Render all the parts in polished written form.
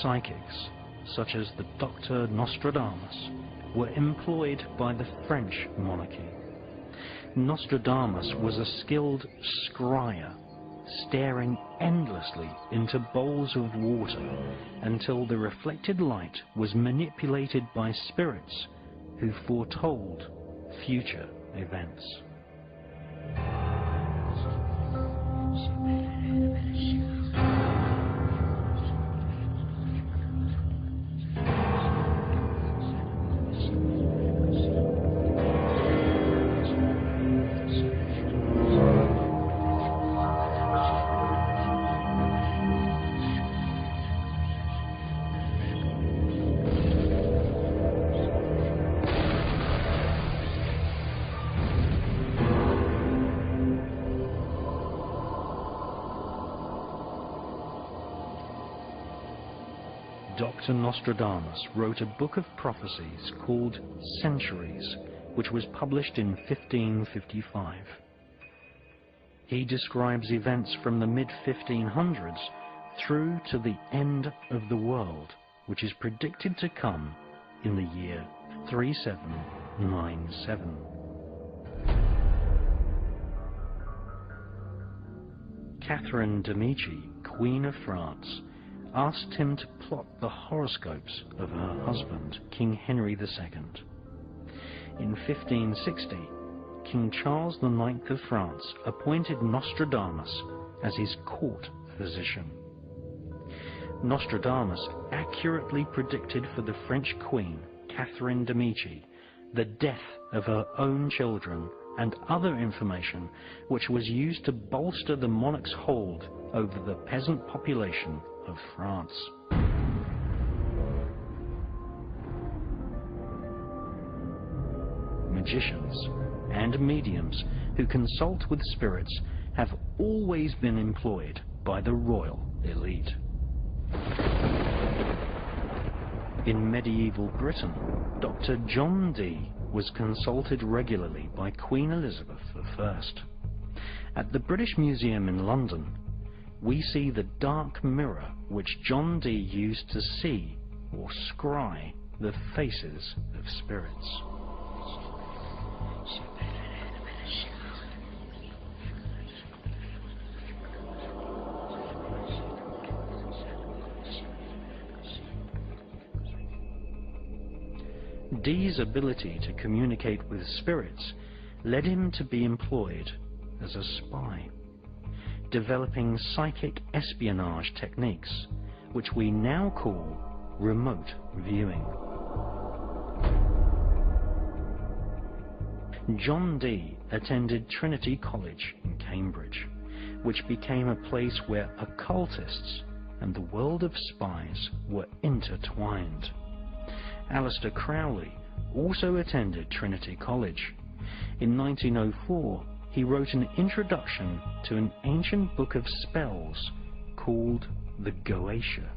psychics, such as the Dr. Nostradamus, were employed by the French monarchy. Nostradamus was a skilled scryer, staring endlessly into bowls of water until the reflected light was manipulated by spirits who foretold future events. Dr. Nostradamus wrote a book of prophecies called Centuries, which was published in 1555. He describes events from the mid-1500s through to the end of the world, which is predicted to come in the year 3797. Catherine de' Medici, Queen of France, asked him to plot the horoscopes of her husband, King Henry II. In 1560, King Charles IX of France appointed Nostradamus as his court physician. Nostradamus accurately predicted for the French Queen, Catherine de' Medici, the death of her own children and other information which was used to bolster the monarch's hold over the peasant population of France. Magicians and mediums who consult with spirits have always been employed by the royal elite. In medieval Britain, Dr. John Dee was consulted regularly by Queen Elizabeth I. At the British Museum in London, we see the dark mirror which John Dee used to see or scry the faces of spirits. Dee's ability to communicate with spirits led him to be employed as a spy, developing psychic espionage techniques, which we now call remote viewing. John Dee attended Trinity College in Cambridge, which became a place where occultists and the world of spies were intertwined. Aleister Crowley also attended Trinity College. In 1904, he wrote an introduction to an ancient book of spells called the Goetia.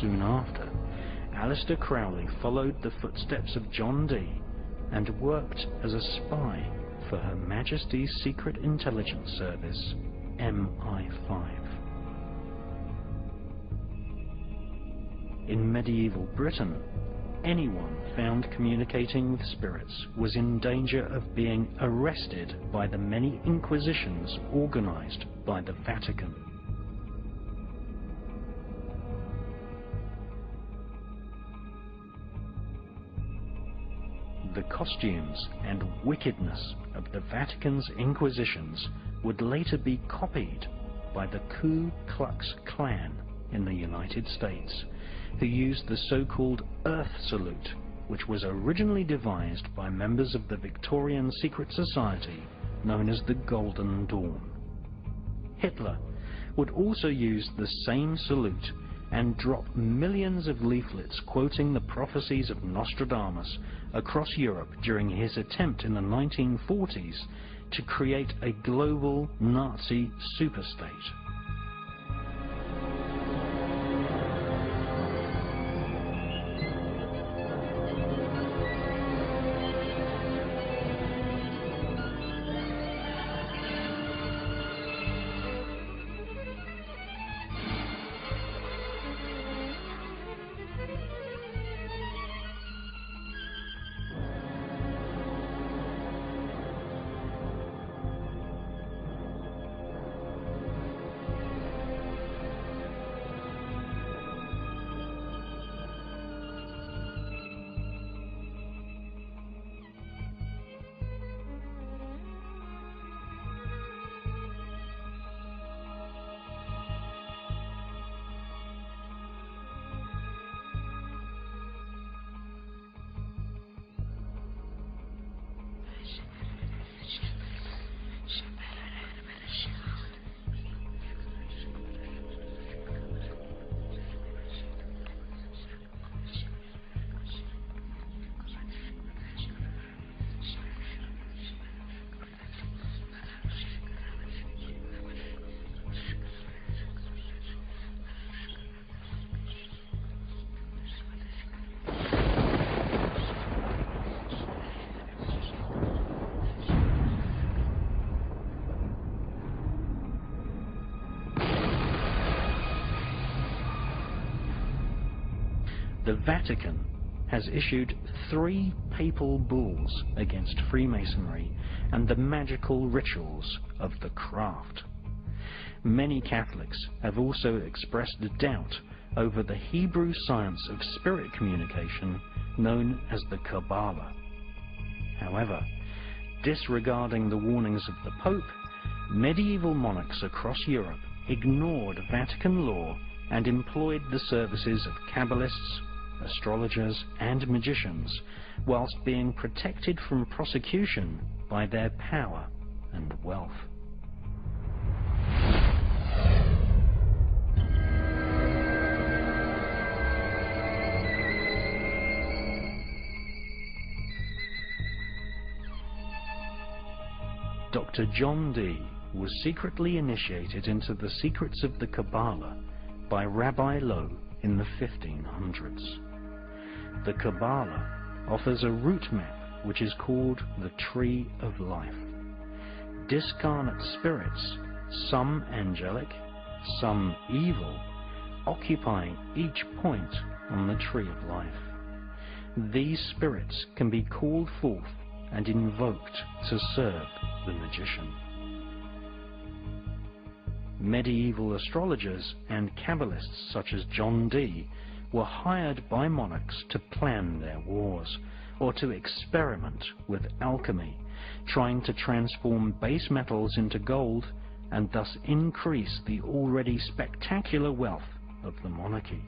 Soon after, Aleister Crowley followed the footsteps of John Dee and worked as a spy for Her Majesty's Secret Intelligence Service, MI5. In medieval Britain, anyone found communicating with spirits was in danger of being arrested by the many inquisitions organized by the Vatican. The costumes and wickedness of the Vatican's inquisitions would later be copied by the Ku Klux Klan in the United States, who used the so-called Earth Salute, which was originally devised by members of the Victorian secret society known as the Golden Dawn. Hitler would also use the same salute and drop millions of leaflets quoting the prophecies of Nostradamus across Europe during his attempt in the 1940s to create a global Nazi superstate. the Vatican has issued 3 papal bulls against Freemasonry and the magical rituals of the craft. Many Catholics have also expressed doubt over the Hebrew science of spirit communication known as the Kabbalah. However, disregarding the warnings of the Pope, medieval monarchs across Europe ignored Vatican law and employed the services of Kabbalists, astrologers and magicians, whilst being protected from prosecution by their power and wealth. Dr. John Dee was secretly initiated into the secrets of the Kabbalah by Rabbi Lowe in the 1500s. The Kabbalah offers a route map which is called the Tree of Life. Discarnate spirits, some angelic, some evil, occupying each point on the Tree of Life. These spirits can be called forth and invoked to serve the magician. Medieval astrologers and Kabbalists such as John Dee were hired by monarchs to plan their wars, or to experiment with alchemy, trying to transform base metals into gold and thus increase the already spectacular wealth of the monarchy.